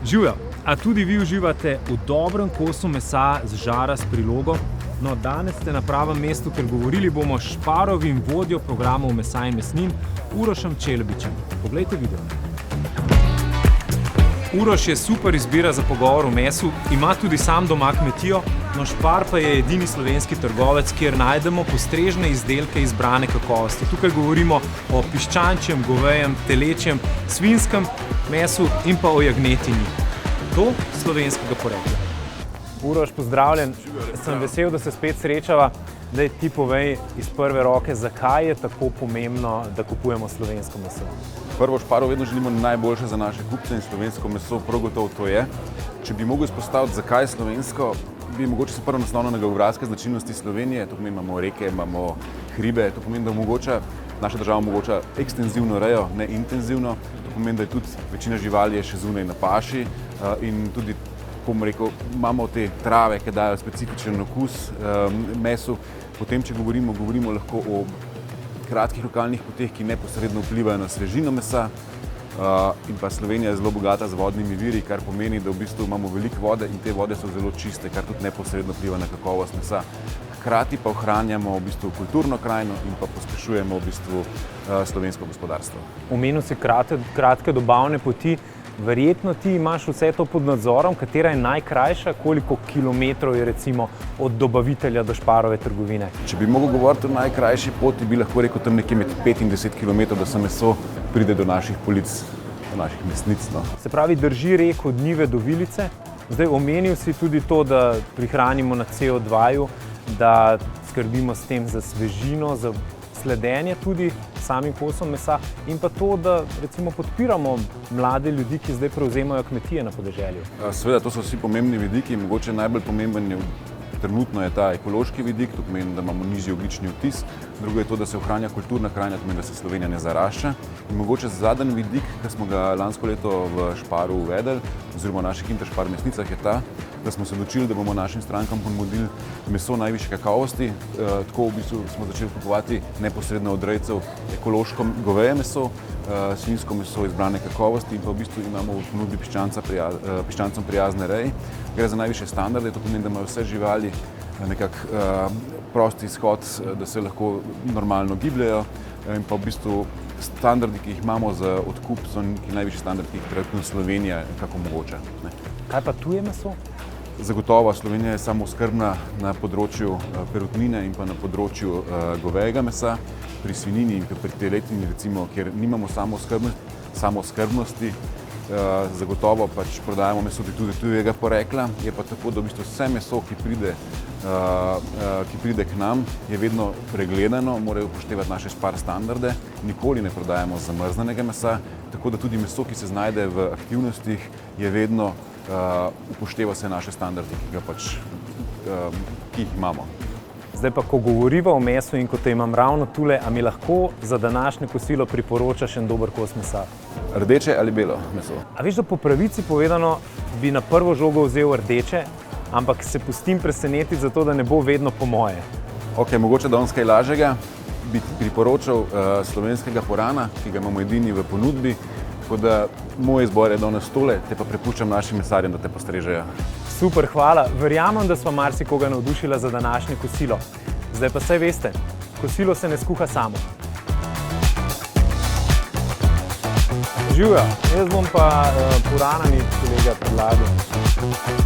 Živjo, a tudi vi uživate v dobrem kosu mesa z žara s prilogo? No, danes ste na pravem mestu, ker govorili bomo s Šparovim vodjo programov Mesa in mesnin, Urošem Čelbičem. Poglejte video. Uroš je super izbira za pogovor o mesu, ima tudi sam doma kmetijo, no Špar pa je edini slovenski trgovec, kjer najdemo postrežne izdelke izbrane kakovosti. Tukaj govorimo o piščančjem, govejem, telečjem, svinjskem mesu in pa o jagnetini. To slovenskega porekla. Uroš, pozdravljen. Sem vesel, da se spet srečava. Daj ti povej iz prve roke, zakaj je tako pomembno, da kupujemo slovensko meso? Prvo, Šparu vedno želimo najboljše za naše kupce in slovensko meso prav gotovo to je. Če bi mogel izpostaviti, zakaj je slovensko, bi mogoče se prvo naslovil na geografske značilnosti Slovenije. To pomeni, imamo reke, imamo hribe, to pomeni, da naša država omogoča ekstenzivno rejo, ne intenzivno. To pomeni, da je tudi večina živali je še zunaj na paši in tudi imamo te trave, ki dajo specifičen okus mesu. Potem, če govorimo lahko o kratkih lokalnih poteh, ki neposredno vplivajo na svežino mesa. In pa Slovenija je zelo bogata z vodnimi viri, kar pomeni, da v bistvu imamo veliko vode in te vode so zelo čiste, kar tudi neposredno vpliva na kakovost mesa. Hkrati pa ohranjamo v bistvu kulturno krajino in pa pospešujemo v bistvu slovensko gospodarstvo. Omenil si kratke dobavne poti. Verjetno ti imaš vse to pod nadzorom, katera je najkrajša, koliko kilometrov je recimo od dobavitelja do Šparove trgovine? Če bi mogel govoriti o najkrajši poti, bi lahko rekel tam nekje med 5 in 10 kilometrov, da se meso pride do naših polic, do naših mesnic. No. Se pravi, drži rek od njive do vilice. Zdaj omenil si tudi to, da prihranimo na CO2-ju, da skrbimo s tem za svežino, za sledenje tudi samim kosom mesa in pa to, da recimo podpiramo mlade ljudi, ki zdaj prevzemajo kmetije na podeželju. Seveda, to so vsi pomembni vidiki, mogoče najbolj pomemben je trenutno je ta ekološki vidik, to pomeni, da imamo nižji ogljični odtis. Drugo je to, da se ohranja kulturna krajina, to pomeni, da se Slovenija ne zarašča. In mogoče zadnji vidik, ki smo ga lansko leto v Šparu uvedli, oziroma v naših Interšpar mesnicah, je ta, da smo se odločili, da bomo našim strankam ponudili meso najvišje kakovosti. Tako v bistvu smo začeli kupovati neposredno od rejcev ekološko goveje meso, svinjsko meso izbrane kakovosti in pa v bistvu imamo v ponudbi piščancem prijazne reje. Gre za najvišje standarde, to pomeni, da imajo vse živali nekako prosti izhod, da se lahko normalno gibljajo in pa v bistvu standardi, ki jih imamo za odkup, so neki najvišji standardi, ki jih trenutno Slovenija nekako omogoča. Kaj pa tuje meso? Zagotovo Slovenija je samooskrbna na področju perutnine in pa na področju govejega mesa. Pri svinjini in pri teletini, recimo, kjer nimamo samooskrbnosti, zagotovo pač prodajamo meso tudi tujega porekla. Je pa tako, da v bistvu vse meso, ki pride k nam, je vedno pregledano, morajo upoštevati naše Špar standarde. Nikoli ne prodajamo zamrznenega mesa, tako da tudi meso, ki se znajde v aktivnostih, je vedno upošteva se naše standarde, ki jih imamo. Zdaj pa, ko govoriva o mesu in ko te imam ravno tule, a mi lahko za današnje kosilo priporočaš en dober kos mesa? Rdeče ali belo meso? A veš, da po pravici povedano bi na prvo žogo vzel rdeče, ampak se pustim presenetiti zato, da ne bo vedno po moje. Ok, mogoče danes kaj lažjega, bi ti priporočal slovenskega porana, ki ga imamo edini v ponudbi, tako da moj izbor je danes tole, te pa prepuščam našim mesarjem, da te postrežejo. Super, hvala. Verjamem, da sva marsikoga navdušila za današnje kosilo. Zdaj pa saj veste, kosilo se ne skuha samo. Živjo, jaz bom pa puranami kolega predlagal.